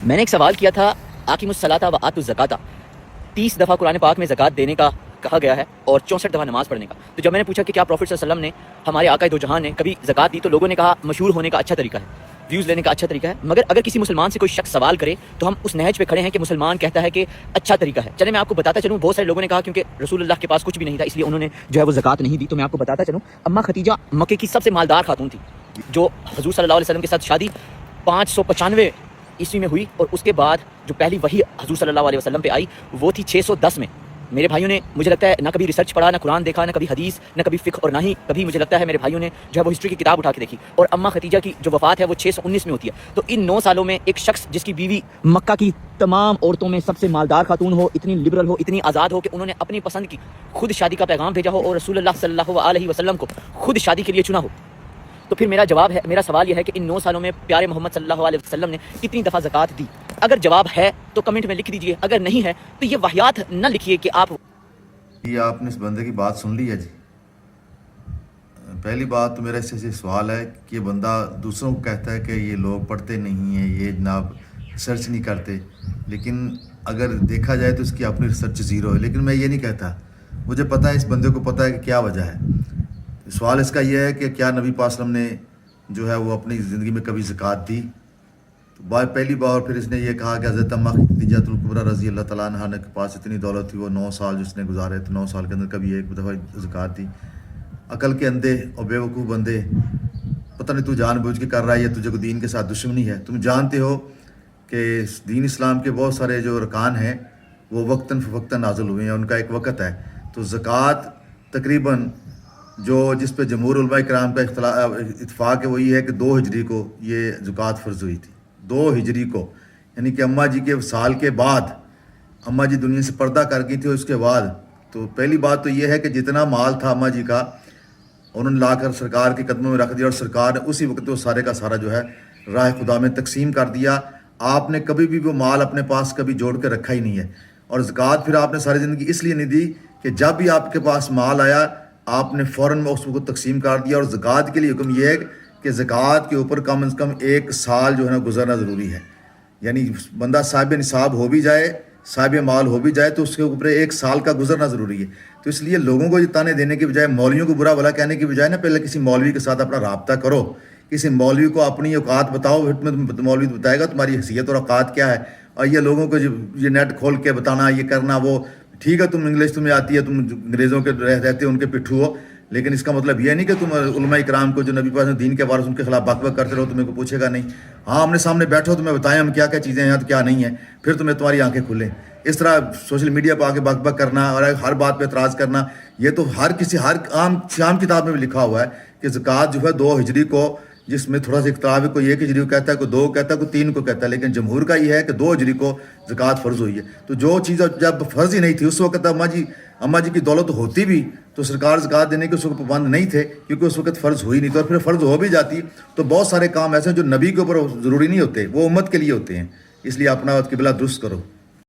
میں نے ایک سوال کیا تھا آقیمُ الصلاۃ و آتُوا الزکاۃ 30 دفعہ قرآن پاک میں زکوٰۃ دینے کا کہا گیا ہے اور 64 دفعہ نماز پڑھنے کا. تو جب میں نے پوچھا کہ کیا پروفٹ صلی اللہ علیہ وسلم نے ہمارے آقا دو جہان نے کبھی زکوٰۃ دی، تو لوگوں نے کہا مشہور ہونے کا اچھا طریقہ ہے، ویوز لینے کا اچھا طریقہ ہے. مگر اگر کسی مسلمان سے کوئی شخص سوال کرے تو ہم اس نہج پہ کھڑے ہیں کہ مسلمان کہتا ہے کہ اچھا طریقہ ہے. چلے میں آپ کو بتاتا چلوں، بہت سارے لوگوں نے کہا کیونکہ رسول اللہ کے پاس کچھ بھی نہیں تھا اس لیے انہوں نے جو ہے وہ زکوٰۃ نہیں دی. تو میں آپ کو بتاتا چلوں، اماں ختیجہ مکے کی سب سے مالدار خاتون تھی، جو حضور صلی اللہ علیہ وسلم کے ساتھ شادی 595 عیسوی میں ہوئی، اور اس کے بعد جو پہلی وحی حضور صلی اللہ علیہ وسلم پہ آئی وہ تھی 610 میں. میرے بھائیوں نے مجھے لگتا ہے نہ کبھی ریسرچ پڑھا، نہ قرآن دیکھا، نہ کبھی حدیث، نہ کبھی فقہ، اور نہ ہی کبھی مجھے لگتا ہے میرے بھائیوں نے جو ہے وہ ہسٹری کی کتاب اٹھا کے دیکھی. اور اماں ختیجہ کی جو وفات ہے وہ 619 میں ہوتی ہے. تو ان 9 سالوں میں ایک شخص جس کی بیوی مکہ کی تمام عورتوں میں سب سے مالدار خاتون ہو، اتنی لبرل ہو، اتنی آزاد ہو کہ انہوں نے اپنی پسند کی خود شادی کا پیغام بھیجا ہو اور رسول اللہ صلی اللہ علیہ وسلم کو خود شادی کے لیے چنا ہو، تو پھر میرا سوال یہ ہے کہ ان 9 سالوں میں پیارے محمد صلی اللہ علیہ وسلم نے کتنی دفعہ زکوٰۃ دی؟ اگر جواب ہے تو کمنٹ میں لکھ دیجئے، اگر نہیں ہے تو یہ واہیات نہ لکھیے کہ آپ نے اس بندے کی بات سن لی ہے. جی پہلی بات تو میرا اس سے سوال ہے کہ یہ بندہ دوسروں کو کہتا ہے کہ یہ لوگ پڑھتے نہیں ہیں، یہ جناب ریسرچ نہیں کرتے، لیکن اگر دیکھا جائے تو اس کی اپنی ریسرچ زیرو ہے. لیکن میں یہ نہیں کہتا، مجھے پتہ ہے اس بندے کو پتہ ہے کہ کیا وجہ ہے. سوال اس کا یہ ہے کہ کیا نبی پاک صلی اللہ علیہ وسلم نے جو ہے وہ اپنی زندگی میں کبھی زکوٰۃ دی؟ تو پہلی بار پھر اس نے یہ کہا کہ حضرت اماں ختیجہ الکبریٰ رضی اللہ تعالیٰ عنہا کے پاس اتنی دولت تھی، وہ 9 سال جس نے گزارے تو 9 سال کے اندر کبھی ایک دفعہ زکوٰۃ دی. عقل کے اندھے اور بے وقوف بندے، پتہ نہیں تو جان بوجھ کے کر رہا ہے یا تجھے کو دین کے ساتھ دشمنی ہے. تم جانتے ہو کہ دین اسلام کے بہت سارے جو ارکان ہیں وہ وقتاً فوقتاً نازل ہوئے ہیں، ان کا ایک وقت ہے. تو زکوٰۃ تقریباً جس پہ جمہور علماء کرام کا اتفاق ہے وہ یہ ہے کہ 2 ہجری کو یہ زکوٰۃ فرض ہوئی تھی. 2 ہجری کو، یعنی کہ اماں جی کے وصال کے بعد، اماں جی دنیا سے پردہ کر گئی تھی اس کے بعد. تو پہلی بات تو یہ ہے کہ جتنا مال تھا اماں جی کا انہوں نے لا کر سرکار کے قدموں میں رکھ دیا، اور سرکار نے اسی وقت وہ سارے کا سارا جو ہے راہ خدا میں تقسیم کر دیا. آپ نے کبھی بھی وہ مال اپنے پاس کبھی جوڑ کے رکھا ہی نہیں ہے. اور زکوٰۃ پھر آپ نے ساری زندگی اس لیے نہیں دی کہ جب بھی آپ کے پاس مال آیا آپ نے فوراً اس کو تقسیم کر دیا. اور زکوٰۃ کے لیے حکم یہ ہے کہ زکوٰۃ کے اوپر کم از کم 1 سال جو ہے نا گزرنا ضروری ہے. یعنی بندہ صاحب نصاب ہو بھی جائے، صاحب مال ہو بھی جائے، تو اس کے اوپر 1 سال کا گزرنا ضروری ہے. تو اس لیے لوگوں کو یہ تانے دینے کی بجائے، مولویوں کو برا بھلا کہنے کی بجائے نا، پہلے کسی مولوی کے ساتھ اپنا رابطہ کرو، کسی مولوی کو اپنی اوقات بتاؤ، مولوی بتائے گا تمہاری حیثیت اور اوقات کیا ہے. اور یہ لوگوں کو یہ نیٹ کھول کے بتانا، یہ کرنا، وہ ٹھیک ہے تم انگلش تمہیں آتی ہے، تم انگریزوں کے رہتے ان کے پٹھو ہو، لیکن اس کا مطلب یہ نہیں کہ تم علماء کرام کو جو نبی پاک دین کے وارث ان کے خلاف بک بک کرتے رہو، تمہیں کو پوچھے گا نہیں. ہاں آمنے سامنے بیٹھو، تمہیں بتائیں ہم کیا کیا چیزیں ہیں تو کیا نہیں ہیں، پھر تمہاری آنکھیں کھلیں. اس طرح سوشل میڈیا پہ آگے بک بک کرنا اور ہر بات پہ اعتراض کرنا، یہ تو ہر عام کتاب میں بھی لکھا ہوا ہے کہ زکوٰۃ جو ہے 2 ہجری کو، جس میں تھوڑا سا اختلاف ہے، کوئی 1 ہجری کو کہتا ہے، کوئی 2 کہتا ہے، کوئی 3 کو کہتا ہے، لیکن جمہور کا یہ ہے کہ 2 ہجری کو زکوٰۃ فرض ہوئی ہے. تو جو چیز جب فرض ہی نہیں تھی اس وقت اماں جی کی دولت ہوتی بھی تو سرکار زکوٰۃ دینے کے اس وقت پابند نہیں تھے، کیونکہ اس وقت فرض ہوئی نہیں. تو پھر فرض ہو بھی جاتی تو بہت سارے کام ایسے ہیں جو نبی کے اوپر ضروری نہیں ہوتے، وہ امت کے لیے ہوتے ہیں. اس لیے اپنا قبلہ درست کرو.